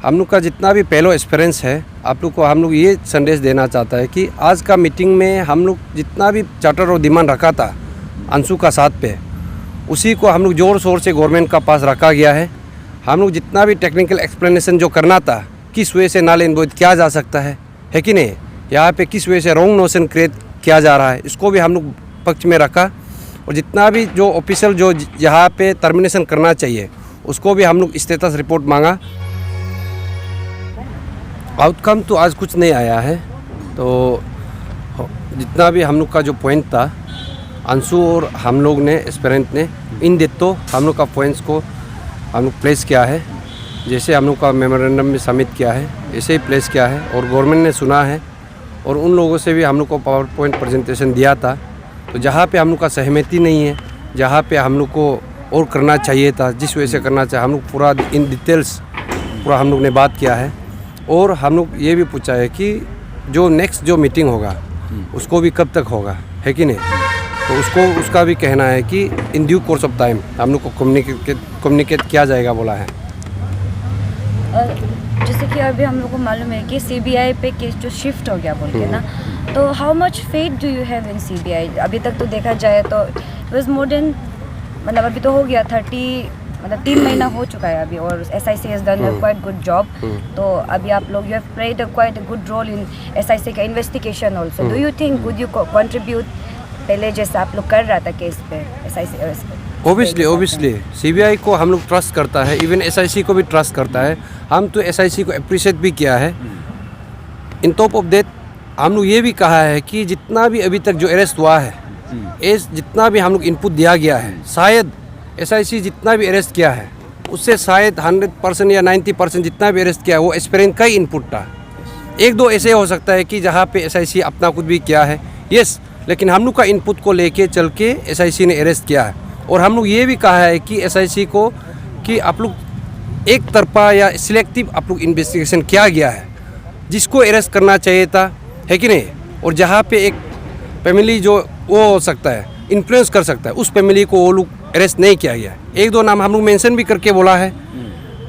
हम लोग का जितना भी पहलो एक्सपीरियंस है, आप लोग को हम लोग ये संदेश देना चाहता है कि आज का मीटिंग में हम लोग जितना भी चार्टर और डिमांड रखा था अंशु का साथ पे, उसी को हम लोग ज़ोर शोर से गवर्नमेंट का पास रखा गया है। हम लोग जितना भी टेक्निकल एक्सप्लेनेशन जो करना था, किस वे से नाल एनबोर्ड किया जा सकता है कि नहीं, यहाँ पे किस वे से रॉन्ग नोशन क्रिएट किया जा रहा है, इसको भी हम लोग पक्ष में रखा। और जितना भी जो ऑफिशियल जो यहाँ पे टर्मिनेशन करना चाहिए उसको भी हम लोग स्टेटस रिपोर्ट मांगा। आउटकम तो आज कुछ नहीं आया है, तो जितना भी हम लोग का जो पॉइंट था अंशु और हम लोग ने एस्पिरेंट ने इन तो हम लोग का पॉइंट्स को हम लोग प्लेस किया है, जैसे हम लोग का मेमोरेंडम में सबमिट किया है ऐसे ही प्लेस किया है। और गवर्नमेंट ने सुना है और उन लोगों से भी हम लोग को पावर पॉइंट प्रेजेंटेशन दिया था। तो जहाँ पे हम लोग का सहमति नहीं है, जहाँ पे हम लोग को और करना चाहिए था, जिस वजह से करना चाहिए, हम लोग पूरा इन डिटेल्स पूरा हम लोग ने बात किया है। और हम लोग ये भी पूछा है कि जो नेक्स्ट जो मीटिंग होगा उसको भी कब तक होगा, है कि नहीं। तो उसका भी कहना है कि in due course of time हम लोग को कम्युनिकेट किया जाएगा बोला है। जैसे कि अभी हम लोग को मालूम है कि सीबीआई पे केस जो शिफ्ट हो गया बोल के ना, तो how much faith do you have in CBI? अभी तक तो देखा जाए तो इट वाज मोर देन, मतलब अभी तो हो गया 3 महीना हो चुका है अभी, और SIC has done a quite good job. तो अभी आप लोग you have played a quite a good role in SIC का investigation also. Do you think would you contribute पहले जैसा आप लोग कर रहा था केस पे SIC? ओबियसली सीबीआई को हम लोग ट्रस्ट करता है, इवन SIC को भी ट्रस्ट करता है। हम तो SIC को अप्रिशिएट भी किया है। इन टॉप ऑफ दैट हम लोग ये भी कहा है कि जितना भी अभी तक जो अरेस्ट हुआ है, जितना भी हम लोग इनपुट दिया गया है, शायद SIC जितना भी अरेस्ट किया है उससे शायद 100% या 90% जितना भी अरेस्ट किया है वो एस्पिरेंट का ही इनपुट था। 1-2 ऐसे हो सकता है कि जहाँ पे SIC अपना कुछ भी किया है, यस, लेकिन हम लोग का इनपुट को लेके चल के SIC ने अरेस्ट किया है। और हम लोग ये भी कहा है कि SIC को कि आप लोग एक तरफा या सिलेक्टिव आप लोग इन्वेस्टिगेशन किया गया है, जिसको अरेस्ट करना चाहिए था, है कि नहीं। और जहाँ पे एक फैमिली जो वो हो सकता है, इन्फ्लुएंस कर सकता है, उस फैमिली को वो लोग अरेस्ट नहीं किया गया। 1-2 नाम हम लोग मेंशन भी करके बोला है।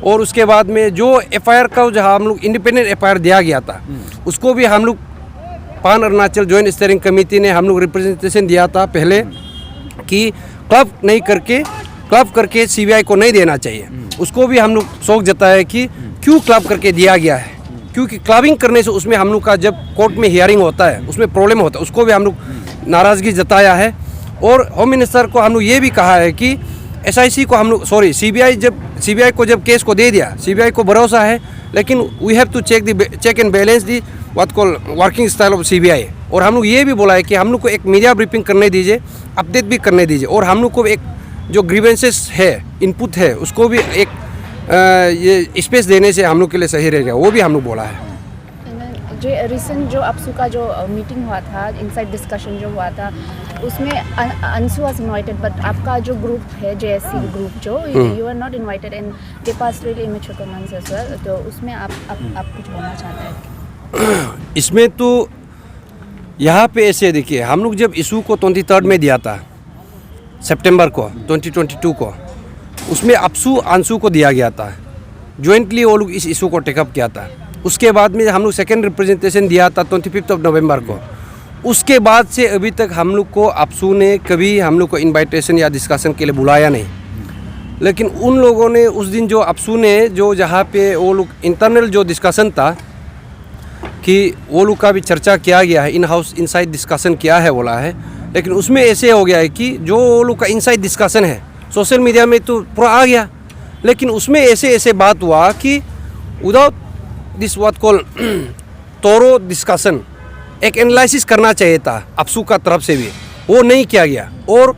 और उसके बाद में जो FIR का जहाँ हम लोग इंडिपेंडेंट FIR दिया गया था उसको भी हम लोग pan Arunachal joint steering committee ने हम लोग रिप्रेजेंटेशन दिया था पहले कि क्लब करके CBI को नहीं देना चाहिए। उसको भी हम लोग शौक जताया कि क्यों क्लब करके दिया गया है, क्योंकि क्लबिंग करने से उसमें हम लोग का जब कोर्ट में हियरिंग होता है उसमें प्रॉब्लम होता है, उसको भी हम लोग नाराज़गी जताया है। और होम मिनिस्टर को हम लोग ये भी कहा है कि SIC को हम लोग CBI को जब केस को दे दिया, CBI को भरोसा है, लेकिन we have to check and balance the what call working style of CBI। और हम लोग ये भी बोला है कि हम लोग को एक मीडिया ब्रीफिंग करने दीजिए, अपडेट भी करने दीजिए, और हम लोग को एक जो ग्रीवेंसेस है, इनपुट है, उसको भी एक ये स्पेस देने से हम लोग के लिए सही रहेगा, वो भी हम लोग बोला है। जो रिसेंट जो अपसू का जो मीटिंग हुआ था, इनसाइड डिस्कशन जो हुआ था, उसमें अंशु वाज इनवाइटेड, बट आपका जो ग्रुप है JSC ग्रुप जो you are not invited and they pass really immature comments as well. तो उसमें आप कुछ बोलना चाहते हैं? इसमें तो यहाँ पे ऐसे देखिए, हम लोग जब इशू को 23 में दिया था सितंबर को 2022 को, उसमें अंशु को दिया गया था, जॉइंटली वो लोग इस इशू को टेकअप किया था। उसके बाद में हम लोग सेकेंड रिप्रेजेंटेशन दिया था 25 नवंबर को। उसके बाद से अभी तक हम लोग को अपसू ने कभी हम लोग को इनवाइटेशन या डिस्कशन के लिए बुलाया नहीं। लेकिन उन लोगों ने उस दिन जो अपसू ने जो जहाँ पे वो लोग इंटरनल जो डिस्कशन था कि वो लोग का भी चर्चा किया गया है, इन हाउस इनसाइड डिस्कशन किया है बोला है, लेकिन उसमें ऐसे हो गया है कि जो वो लोग का इनसाइड डिस्कशन है सोशल मीडिया में तो पूरा आ गया, लेकिन उसमें ऐसे बात हुआ कि विदाउट दिस व्हाट कॉल तोरो डिस्कशन, एक एनालिसिस करना चाहिए था अपसू का तरफ से भी, वो नहीं किया गया। और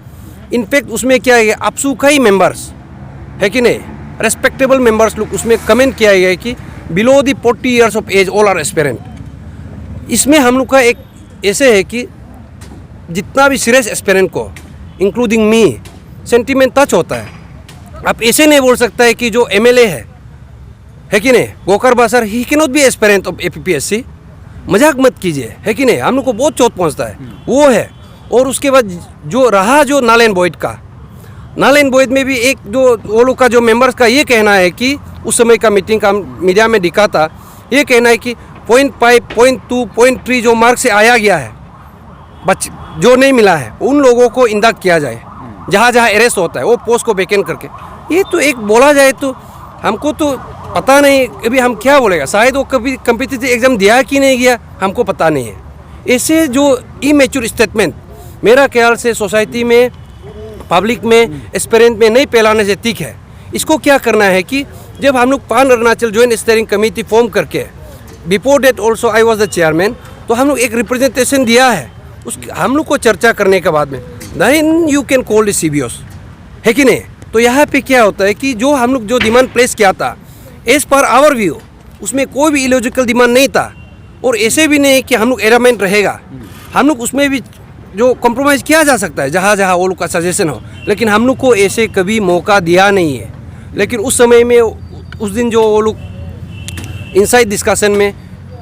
इनफैक्ट उसमें क्या है, अपसू का ही मेंबर्स है कि नहीं, रेस्पेक्टेबल मेंबर्स लोग उसमें कमेंट किया गया है कि below the 40 years of age all are aspirant. इसमें हम लोग का एक ऐसे है कि जितना भी सीरियस एस्पिरेंट को इंक्लूडिंग मी सेंटीमेंट टच होता है। आप ऐसे नहीं बोल सकता है कि जो MLA है कि नहीं, गोकर बासर, ही can not be aspirant of APPSC। मजाक मत कीजिए, है कि नहीं, हम लोग को बहुत चोट पहुंचता है वो है। और उसके बाद जो नालन बॉयड में भी एक जो वो लोग का जो मेंबर्स का ये कहना है कि उस समय का मीटिंग का मीडिया में दिखा था, ये कहना है कि 0.5, 0.2, 0.3 जो मार्क से आया गया है जो नहीं मिला है उन लोगों को इंदाक किया जाए, जहाँ जहाँ अरेस्ट होता है वो पोस्ट को वैकेंट करके। ये तो एक बोला जाए तो हमको तो पता नहीं अभी हम क्या बोलेगा, शायद वो कभी कम्पिटिटिव एग्ज़ाम दिया कि नहीं गया हमको पता नहीं है। ऐसे जो इमेच्योर स्टेटमेंट मेरा ख्याल से सोसाइटी में, पब्लिक में, एस्पिरेंट में नहीं फैलाने से ठीक है। इसको क्या करना है कि जब हम लोग pan Arunachal joint steering committee form करके, before date also I was the chairman, तो हम लोग एक रिप्रेजेंटेशन दिया है उस हम लोग को चर्चा करने के बाद में then you can call the CBOs, है कि नहीं। तो यहाँ पे क्या होता है कि जो हम लोग जो डिमांड प्लेस किया था एज पर आवर व्यू, उसमें कोई भी इलॉजिकल डिमांड नहीं था, और ऐसे भी नहीं कि हम लोग एरामेंट रहेगा, हम लोग उसमें भी जो कॉम्प्रोमाइज़ किया जा सकता है जहाँ जहाँ वो लोग का सजेशन हो, लेकिन हम लोग को ऐसे कभी मौका दिया नहीं है। लेकिन उस समय में उस दिन जो वो लोग इनसाइड डिस्कशन में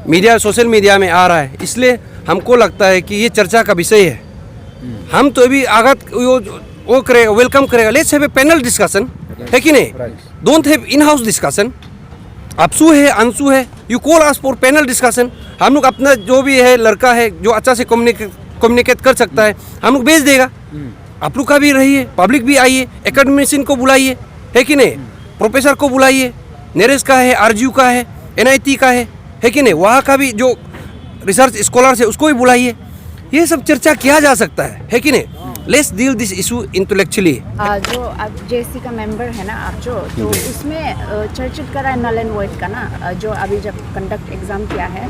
मीडिया, सोशल मीडिया में आ रहा है, इसलिए हमको लगता है कि ये चर्चा का विषय है। हम तो अभी आगत वो करेगा, वेलकम करेगा, let's have a panel discussion, है कि नहीं, don't have in house discussion. AAPSU है, अंशु है, you call us for panel discussion. हम लोग अपना जो भी है लड़का है जो अच्छा से कम्युनिकेट कर सकता है, हम लोग भेज देगा। आप लोग का भी रहिए, पब्लिक भी आइए, एकेडमिशियन को बुलाइए, है कि नहीं, प्रोफेसर को बुलाइए, नेरेस का है, RGU का है, NIT का है कि नहीं, वहाँ का भी जो रिसर्च स्कॉलर्स है उसको भी बुलाइए। ये सब चर्चा किया जा सकता है कि नहीं। Let's deal this issue intellectually. जो आप JSC का मेंबर है ना आप जो, तो उसमें चर्चित करा है नल एंड वॉइड का ना, जो अभी जब कंडक्ट एग्जाम किया है,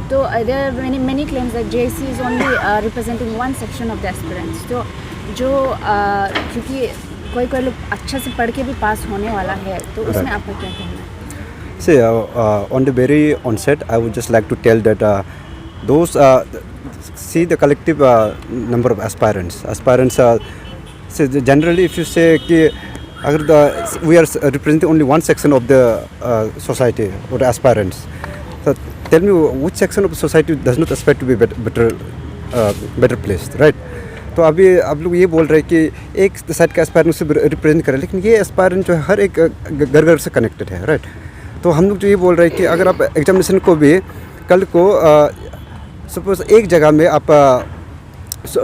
तो there are many claims that JSC is only representing one section of the aspirants. तो जो क्योंकि कोई लोग अच्छा से पढ़ के भी पास होने वाला है, तो उसमें आपका क्या कहना है? See, on the very onset, I would just like to tell that those see the collective number of aspirants. So generally, if you say कि अगर we are representing only one section of the society or the aspirants, so tell me which section of the society does not aspire to be better placed, right? तो अभी आप लोग ये बोल रहे हैं कि एक साइड का एस्पायरेंट से रिप्रेजेंट करें, लेकिन ये एस्पायरेंट जो है हर एक घर से कनेक्टेड है, राइट। तो हम लोग जो ये बोल रहे हैं कि अगर आप एग्जामिनेशन को भी कल को सपोज एक जगह में आप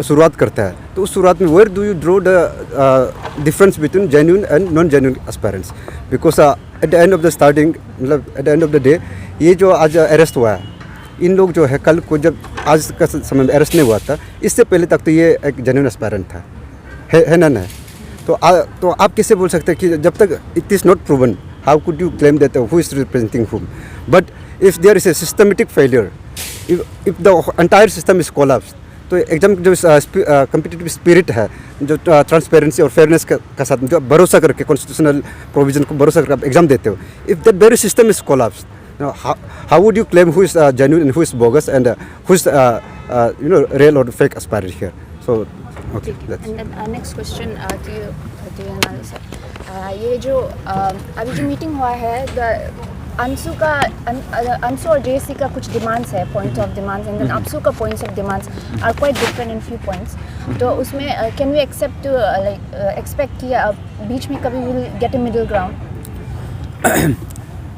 शुरुआत करता है, तो उस शुरुआत में where do you draw the difference between genuine and non genuine aspirants, because at the end of the starting, मतलब at the end of the day, ये जो आज अरेस्ट हुआ है, इन लोग जो है कल को जब आज का समय में अरेस्ट नहीं हुआ था, इससे पहले तक तो ये एक जेन्युइन एस्पायरेंट था, है ना। तो आप कैसे बोल सकते हैं कि जब तक it is not proven, how could you claim that who is representing whom? But if there is a systematic failure, if the entire system is collapsed, तो एग्जाम जो कम्पिटिटिव स्पिरिट है, जो ट्रांसपेरेंसी और फेयरनेस का साथ जो भरोसा करके कॉन्स्टिट्यूशनल प्रोविजन को भरोसा करके आप एग्जाम देते हो, if that very system is collapsed, how would you claim who is genuine and who is bogus and who is real or fake aspirant here? So okay, that's and then next question to you Nal sir. ये जो अभी जो meeting हुआ है, अंशु और JSC का कुछ demands है, points of demands, and then AAPSU का points of demands are quite different in few points. तो उसमें कैन वी एक्सपेक्ट कि बीच में कभी will get a middle ground?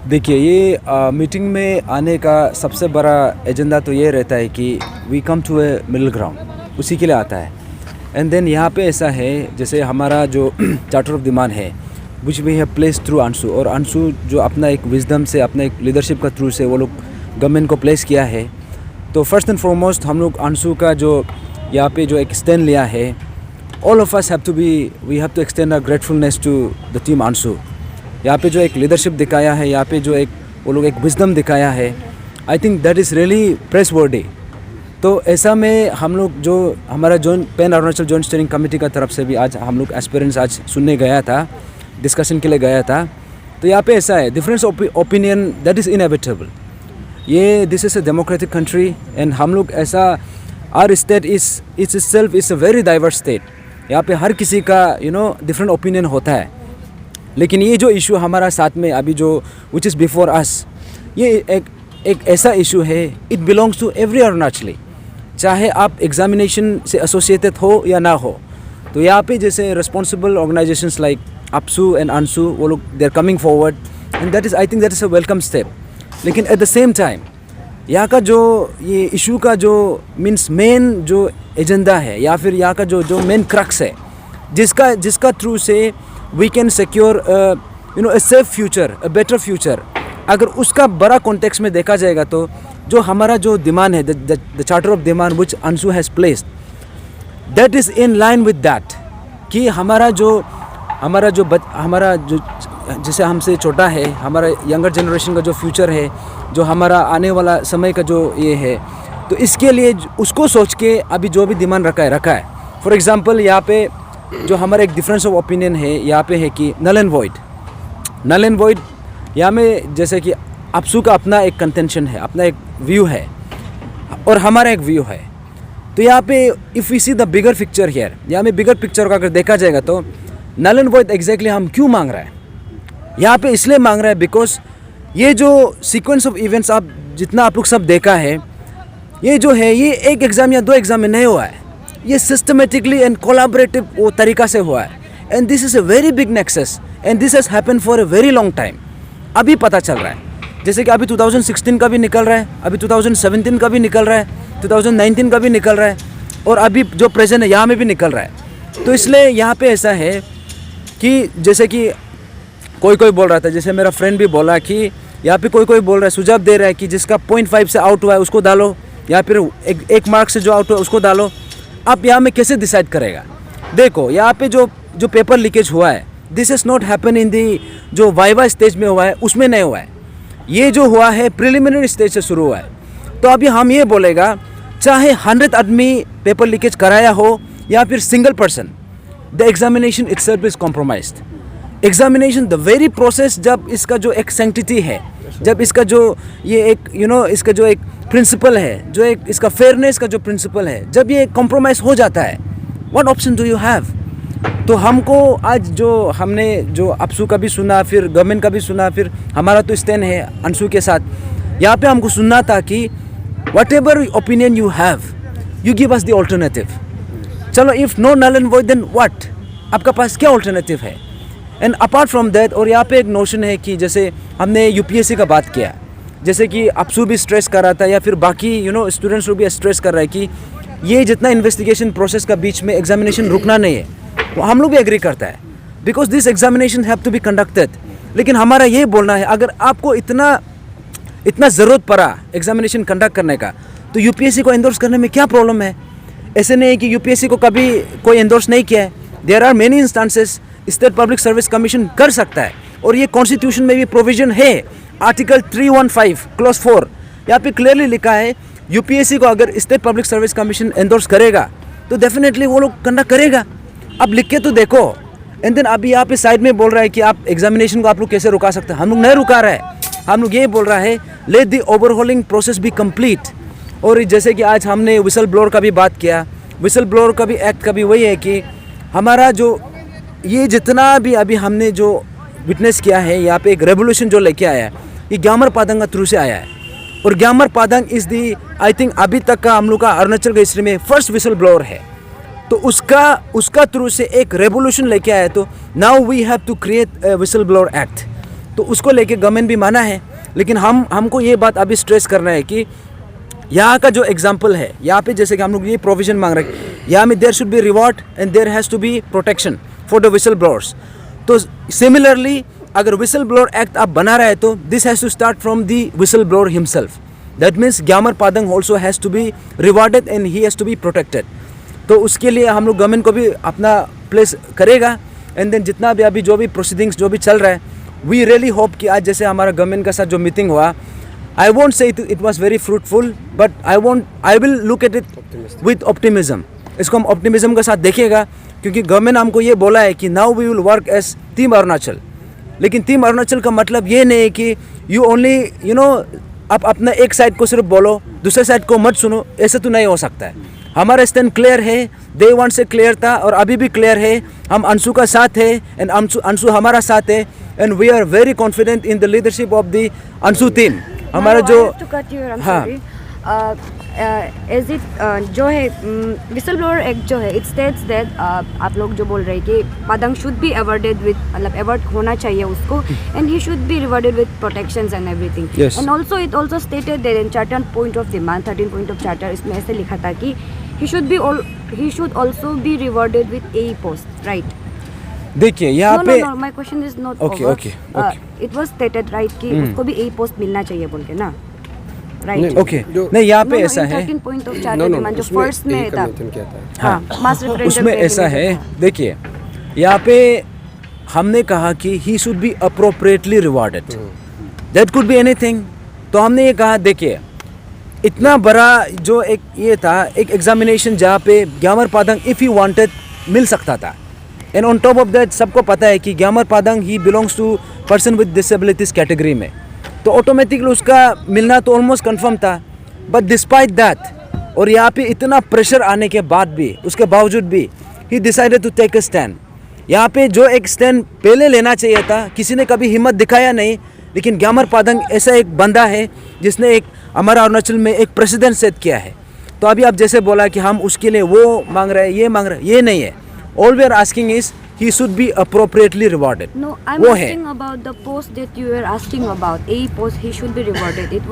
देखिए, ये मीटिंग में आने का सबसे बड़ा एजेंडा तो ये रहता है कि we come to a middle ground, उसी के लिए आता है। एंड देन यहाँ पे ऐसा है, जैसे हमारा जो चार्टर ऑफ डिमांड है which we have place through Anshu, और अंशु जो अपना एक विजडम से, अपना एक लीडरशिप का थ्रू से वो लोग गवर्नमेंट को प्लेस किया है। तो फर्स्ट एंड फॉरमोस्ट हम लोग अंशु का जो यहाँ पे जो एक स्टैंड लिया है, all of us have to be, we have to extend a gratefulness to the team Anshu. यहाँ पे जो एक लीडरशिप दिखाया है, यहाँ पे जो एक वो लोग एक विजडम दिखाया है, आई think that is really press वर्दी। तो ऐसा में हम लोग जो हमारा pan Arunachal joint steering committee का तरफ से भी आज हम लोग एस्पिरेंट्स आज सुनने गया था, डिस्कशन के लिए गया था। तो यहाँ पे ऐसा है, difference opinion that is inevitable. ये this is a democratic country and हम लोग ऐसा, our state itself is a very diverse state. यहाँ पे हर किसी का डिफरेंट ओपिनियन होता है, लेकिन ये जो इशू हमारा साथ में अभी जो विच इज़ बिफोर अस, ये एक ऐसा इशू है, इट बिलोंग्स टू एवरी अरुणाचली, चाहे आप एग्जामिनेशन से एसोसिएटेड हो या ना हो। तो यहाँ पे जैसे responsible organisations like AAPSU and ANSU, वो लोग they are coming forward and that is I think that is a welcome step. लेकिन एट द सेम टाइम यहाँ का जो ये इशू का जो मीन्स मेन जो एजेंडा है या फिर यहाँ का जो मेन क्रक्स है जिसका थ्रू से we can secure a safe future, a better future, अगर उसका बड़ा कॉन्टेक्स्ट में देखा जाएगा तो जो हमारा जो डिमांड है the charter of demand which Anshu has placed, that is in line with that कि हमारा जो जैसे हमसे छोटा है, हमारा यंगर जनरेशन का जो फ्यूचर है, जो हमारा आने वाला समय का जो ये है, तो इसके लिए उसको सोच के अभी जो भी डिमांड रखा है. फॉर एग्जांपल यहाँ पे जो हमारा एक डिफरेंस ऑफ ओपिनियन है यहाँ पे है कि नल एंड वॉइड यहाँ में जैसे कि अपसू का अपना एक कंटेंशन है, अपना एक व्यू है और हमारा एक व्यू है. तो यहाँ पे if we see the bigger picture here, यहाँ में बिगर पिक्चर का अगर देखा जाएगा तो नल एंड वॉइड एग्जैक्टली हम क्यों मांग रहा है यहाँ पे, इसलिए मांग रहा है बिकॉज ये जो सीक्वेंस ऑफ इवेंट्स जितना आप लोग सब देखा है, ये जो है ये एक एग्ज़ाम या 2 एग्ज़ाम में नहीं हुआ है, ये सिस्टमेटिकली एंड कोलैबोरेटिव वो तरीका से हुआ है. And this is a very big nexus and this has happen for a very long time. अभी पता चल रहा है, जैसे कि अभी 2016 का भी निकल रहा है, अभी 2017 का भी निकल रहा है, 2019 का भी निकल रहा है और अभी जो प्रेजेंट है यहाँ में भी निकल रहा है. तो इसलिए यहाँ पे ऐसा है कि जैसे कि कोई बोल रहा था, जैसे मेरा फ्रेंड भी बोला कि यहाँ पे कोई बोल रहा है, सुझाव दे रहा है कि जिसका 0.5 से आउट हुआ है उसको डालो या फिर एक मार्क से जो आउट हुआ है उसको डालो. आप यहाँ में कैसे डिसाइड करेगा? देखो यहाँ पे जो पेपर लीकेज हुआ है, this is not happen in the जो वाइवा स्टेज में हुआ है उसमें नहीं हुआ है, ये जो हुआ है प्रिलिमिनरी स्टेज से शुरू हुआ है. तो अभी हम ये बोलेगा चाहे 100 आदमी पेपर लीकेज कराया हो या फिर single person, the examination itself is compromised. Examination the very process, जब इसका जो एक सैंक्टिटी है, जब इसका जो ये एक इसका जो एक प्रिंसिपल है, जो एक इसका फेयरनेस का जो प्रिंसिपल है, जब ये कॉम्प्रोमाइज़ हो जाता है, what option do you have? तो हमको आज जो हमने जो अपसू का भी सुना, फिर गवर्नमेंट का भी सुना, फिर हमारा तो स्टैंड है अंशु के साथ, यहाँ पे हमको सुनना था कि whatever opinion you have, you give us the alternative. चलो if no null and void then what, आपका पास क्या ऑल्टरनेटिव है? एंड अपार्ट फ्रॉम दैट, और यहाँ पे एक नोशन है कि जैसे हमने यूपीएससी का बात किया, जैसे कि अपसू भी स्ट्रेस कर रहा था या फिर बाकी स्टूडेंट्स को भी स्ट्रेस कर रहा है कि ये जितना इन्वेस्टिगेशन प्रोसेस का बीच में एग्जामिनेशन रुकना नहीं है, तो हम लोग भी एग्री करता है because this examination have to be conducted. लेकिन हमारा ये बोलना है, अगर आपको इतना ज़रूरत पड़ा एग्जामिनेशन कंडक्ट करने का, तो यूपीएससी को एंडोर्स करने में क्या प्रॉब्लम है? ऐसे नहीं है कि यूपीएससी को कभी कोई एंडोर्स नहीं किया है. There are many instances state public service commission कर सकता है और ये कॉन्स्टिट्यूशन में भी प्रोविजन है, आर्टिकल 315 क्लॉज 4, यहाँ पे क्लियरली लिखा है यूपीएससी को अगर state public service commission endorse करेगा तो डेफिनेटली वो लोग कंडक्ट करेगा. अब लिख के तो देखो. एंड देन अभी यहाँ पे साइड में बोल रहा है कि आप एग्जामिनेशन को आप लोग कैसे रुका सकते हैं. हम लोग नहीं रुका रहा है, हम लोग ये बोल रहा है let the overhauling process be complete. और जैसे कि आज हमने विसल ब्लोअर का भी बात किया, विसल ब्लोअर का भी एक्ट का भी वही है कि हमारा जो ये जितना भी अभी हमने जो विटनेस किया है, यहाँ पे एक रेवोल्यूशन जो लेके आया है, ये ग्यामर पादंग का थ्रू से आया है. और Gyamar Padang is the I think अभी तक का हम लोग का अरुणाचल के हिस्ट्री में फर्स्ट विसल ब्लोअर है. तो उसका थ्रू से एक रेवोल्यूशन लेके आया. तो now we have to create whistle blower act. तो उसको लेके गवर्नमेंट भी माना है. लेकिन हमको ये बात अभी स्ट्रेस करना है कि यहाँ का जो एग्जाम्पल है, यहाँ पे जैसे कि हम लोग ये प्रोविजन मांग रहे हैं, यहाँ में there should be reward and there has to be protection for the whistle blowers. तो सिमिलरली अगर विसल ब्लोअर एक्ट आप बना रहे हैं तो this has to start from the whistle blower himself. That means Gyamar Padang also has to be rewarded and he has to be protected. तो उसके लिए हम लोग गवर्नमेंट को भी अपना प्लेस करेगा. एंड देन जितना भी अभी जो भी प्रोसीडिंग्स जो भी चल रहा है, वी रियली होप कि आज जैसे हमारा गवर्नमेंट का साथ जो मीटिंग हुआ, I won't say it was very fruitful, but I will look at it with optimism. इसको हम ऑप्टिमिज्म के साथ देखेगा, क्योंकि गवर्नमेंट हमको ये बोला है कि now we will work as team Arunachal. लेकिन टीम अरुणाचल का मतलब ये नहीं है कि यू ओनली आप अपना एक साइड को सिर्फ बोलो, दूसरे साइड को मत सुनो. ऐसे तो नहीं हो सकता है. हमारा स्टैंड क्लियर है, डे वन से क्लियर था और अभी भी क्लियर है. हम अंशु का साथ है एंड अंशु हमारा साथ है. And we are very confident in the leadership of the Anshu team. हमारा जो हाँ एज इट जो है विसल ब्लोअर एक्ट जो है इट स्टेट्स दैट आप लोग जो बोल रहे हैं कि Padang should be awarded with मतलब अवॉर्ड होना चाहिए उसको and he should be rewarded with protections and everything Yes. And also it also stated that in charter point of demand 13 point of charter इसमें ऐसे लिखा था कि he should also be rewarded with a post, right? देखिए यहाँ No, पे no, my question is not Okay, over. okay. It was stated right कि उसको भी a post मिलना चाहिए बोल के ना, right? नहीं, ओके जो- नहीं यहाँ No, पे no, ऐसा in है 13 point of no charter no demand जो उसमें first में एक था, मेंशन किया था। हाँ, mass referendum उसमें पे ऐसा भी है था। देखिए यहाँ पे हमने कहा कि he should be appropriately rewarded that could be anything. तो हमने ये कहा देखिए इतना बड़ा जो एक ये था एक एग्जामिनेशन जहाँ पे Gyamar Padang if he wanted मिल सकता था and on top of that सबको पता है कि Gyamar Padang he belongs to person with disabilities category में, तो ऑटोमेटिकली उसका मिलना तो ऑलमोस्ट कंफर्म था। बट डिस्पाइट दैट और यहाँ पे इतना प्रेशर आने के बाद भी उसके बावजूद भी he decided to take a stand. यहाँ पे जो एक स्टैंड पहले लेना चाहिए था किसी ने कभी हिम्मत दिखाया नहीं, लेकिन ग्यामर पादंग ऐसा एक बंदा है जिसने एक हमारा अरुणाचल में एक प्रेसिडेंट सेट किया है। तो अभी आप जैसे बोला कि हम उसके लिए वो मांग रहे हैं ये मांग रहे हैं, ये नहीं है। All we are asking is he should be appropriately rewarded. No, I'm वो है asking about the post that you were asking about. A post he should be rewarded. It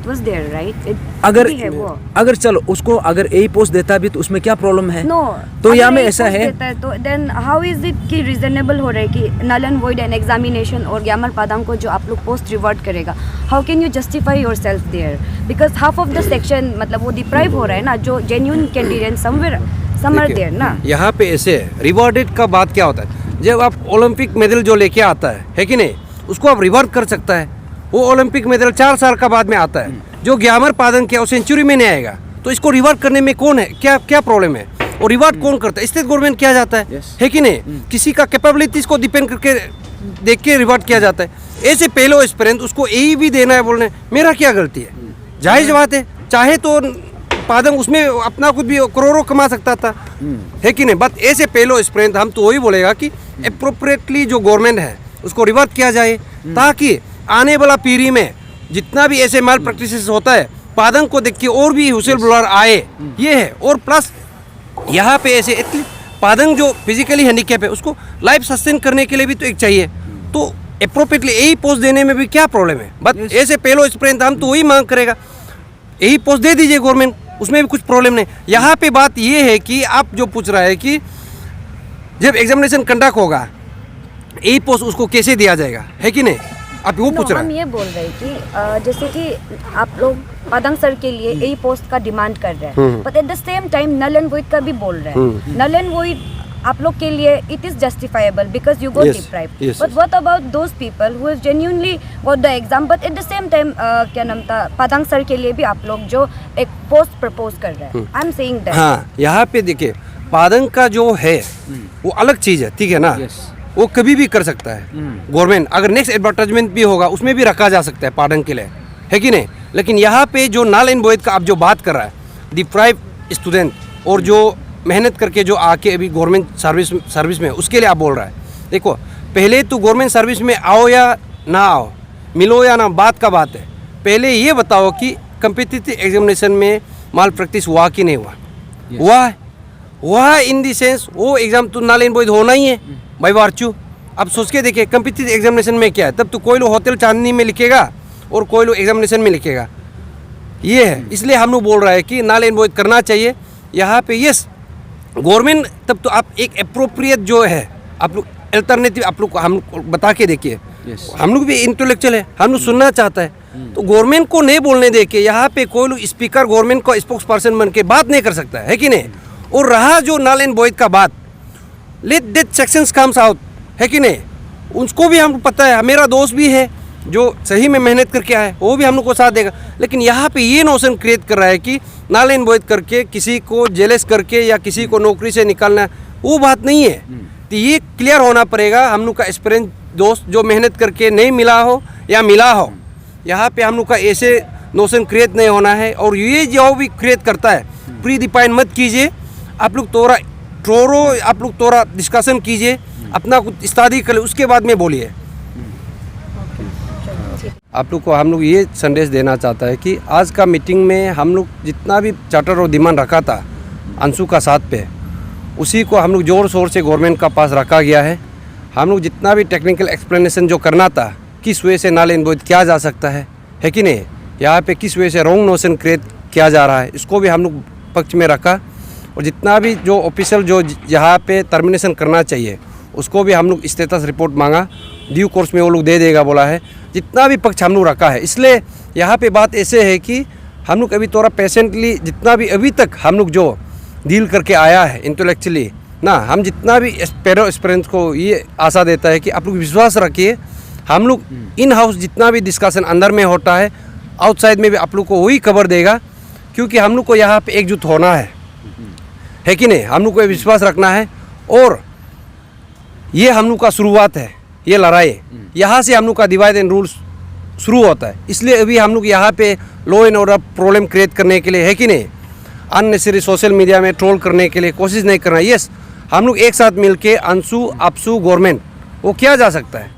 was there, right? अगर भी है वो। अगर चलो उसको अगर ए पोस्ट देता भी तो उसमें क्या प्रॉब्लम है? No. तो यहाँ अगर में A ऐसा post है देता तो then how is it कि reasonable हो रहा है कि null and void and examination और ग्यामर पादंग को जो आप लोग post reward करेगा? How can you justify yourself there? Because half of the section मतलब वो deprive हो रहा है ना जो genuine candidate somewhere are there ना। यहाँ पे ऐसे रिवॉर्डेड का बात क्या होता है, जब आप ओलंपिक मेडल जो लेके आता है कि नहीं, उसको आप रिवॉर्ड कर सकता है। वो ओलंपिक मेडल 4 साल का बाद में आता है, जो ग्यामर पादंग किया वो सेंचुरी में नहीं आएगा, तो इसको रिवॉर्ड करने में कौन है, क्या क्या प्रॉब्लम है? और रिवॉर्ड कौन करता है? स्टेट गवर्नमेंट किया जाता है कि नहीं? किसी का कैपेबिलिटीज को डिपेंड करके देख के रिवॉर्ड किया जाता है। ऐसे पहलो एक्सपीरियंस उसको यही भी देना है बोलने मेरा क्या गलती है? जायज़ बात है, चाहे तो पादंग उसमें अपना खुद भी करोड़ों कमा सकता था, है कि नहीं? बट ऐसे पहलो एक्सपीरियंस हम तो वही बोलेगा कि अप्रोप्रिएटली जो गवर्नमेंट है उसको रिवर्ट किया जाए, ताकि आने वाला पीढ़ी में जितना भी ऐसे माल प्रैक्टिसेस होता है पादंग को देख के और भी व्हिसल ब्लोअर आए, ये है। और प्लस यहाँ पे ऐसे पादंग जो फिजिकली हैंडीकैप है उसको लाइफ सस्टेन करने के लिए भी तो एक चाहिए, तो अप्रोप्रिएटली यही पोस्ट देने में भी क्या प्रॉब्लम है? बट ऐसे पहलो एक्सपीरियंस हम तो वही मांग करेगा, यही पोस्ट दे दीजिए गवर्नमेंट, उसमें भी कुछ प्रॉब्लम नहीं। यहाँ पे बात ये है कि आप जो पूछ रहा है कि जब एग्जामिनेशन कंडक्ट होगा यही पोस्ट उसको कैसे दिया जाएगा, है कि नहीं? आप वो पूछ रहा हम है। ये बोल रहे हैं कि जैसे कि आप लोग पादंग सर के लिए ए पोस्ट का डिमांड कर रहे हैं, but at the same time null and void का भी बोल रहे हैं। नल एंड वॉइड आप लोग के लिए it is justifiable because you got Yes, deprived, yes, but yes. What about those people who is genuinely got the exam, but at the same time क्या नाम था, पादंग सर के लिए भी आप लोग जो एक पोस्ट प्रपोज कर रहे हैं। I am saying that. हाँ, यहाँ पे देखिए पादंग का जो है वो अलग चीज़ है, ठीक है ना? वो कभी भी कर सकता है गवर्नमेंट, अगर नेक्स्ट एडवर्टाइजमेंट भी होगा उसमें भी रखा जा सकता है पादंग के लिए, है कि नहीं? लेकिन यहाँ पे जो नल एंड वॉइड का आप जो बात कर रहा है, डिप्राइव स्टूडेंट और जो मेहनत करके जो आके अभी गवर्नमेंट सर्विस में उसके लिए आप बोल रहा है। देखो पहले तो गवर्नमेंट सर्विस में आओ या ना आओ, मिलो या ना, बात का बात है। पहले ये बताओ कि कम्पिटिटिव एग्जामिनेशन में माल प्रैक्टिस हुआ कि नहीं हुआ? हुआ है, हुआ इन दी सेंस वो एग्ज़ाम तो नल एंड वॉइड होना ही है बाई वार्चू। अब सोच के देखिए कम्पिटिटिव एग्जामिनेशन में क्या है, तब तो कोई लोग होटल चांदनी में लिखेगा और कोई लोग एग्जामिनेशन में लिखेगा, ये है। इसलिए हम लोग बोल रहा है कि नल एंड वॉइड करना चाहिए यहाँ पे। यस गवर्नमेंट, तब तो आप एक अप्रोप्रिएट जो है आप लोग अल्टरनेटिव आप लोग हम बता के देखिए। हम लोग भी इंटेलेक्चुअल है, हम लोग सुनना चाहता है, तो गवर्नमेंट को नहीं बोलने दे के यहाँ पे कोई लोग स्पीकर गवर्नमेंट का स्पोक्स पर्सन बन के बात नहीं कर सकता है कि नहीं? और रहा जो नल एंड वॉइड का बात, let that sections comes out, है कि नहीं? उसको भी हमको पता है, मेरा दोस्त भी है जो सही में मेहनत करके आया है, वो भी हम लोग को साथ देगा। लेकिन यहाँ पे ये नोशन क्रिएट कर रहा है कि नल एंड वॉइड करके किसी को जेलस करके या किसी को नौकरी से निकालना, वो बात नहीं है। तो ये क्लियर होना पड़ेगा, हम लोग का एक्सपीरियंस दोस्त जो मेहनत करके नहीं मिला हो या मिला हो, यहाँ पे हम लोग का ऐसे नोशन क्रिएट नहीं होना है। और ये जो भी क्रिएट करता है प्री डिफाइन मत कीजिए, आप लोग आप लोग थोड़ा डिस्कशन कीजिए, अपना कुछ स्टडी कर, उसके बाद में बोलिए। आप लोग को हम लोग ये संदेश देना चाहता है कि आज का मीटिंग में हम लोग जितना भी चार्टर और डिमांड रखा था अंशु का साथ पे, उसी को हम लोग ज़ोर शोर से गवर्नमेंट का पास रखा गया है। हम लोग जितना भी टेक्निकल एक्सप्लेनेशन जो करना था, किस वे से नाले इन्वॉइड किया जा सकता है कि नहीं, यहाँ पे किस वे से रॉन्ग नोशन क्रिएट किया जा रहा है, इसको भी हम लोग पक्ष में रखा। और जितना भी जो ऑफिशियल जो यहाँ पे टर्मिनेशन करना चाहिए उसको भी हम लोग स्टेटस रिपोर्ट मांगा, ड्यू कोर्स में वो लोग दे देगा बोला है। जितना भी पक्ष हम लोग रखा है, इसलिए यहाँ पे बात ऐसे है कि हम लोग अभी थोड़ा पेशेंटली जितना भी अभी तक हम लोग जो डील करके आया है इंटेलेक्चुअली ना, हम जितना भी पेरो एक्सपीरियंस को ये आशा देता है कि आप लोग विश्वास रखिए, हम लोग इन हाउस जितना भी डिस्कशन अंदर में होता है आउटसाइड में भी आप लोग को वही खबर देगा, क्योंकि हम लोग को यहाँ पे एकजुट होना है कि नहीं, हम लोग को विश्वास रखना है। और ये हम लोग का शुरुआत है, ये लड़ाई यहाँ से हम लोग का डिवाइड एंड रूल्स शुरू होता है। इसलिए अभी हम लोग यहाँ पे law and order problem create करने के लिए है कि नहीं, अननेसेसरी सोशल मीडिया में ट्रोल करने के लिए कोशिश नहीं करना। यस, हम लोग एक साथ मिलके अंशु अपसू गवर्नमेंट वो किया जा सकता है।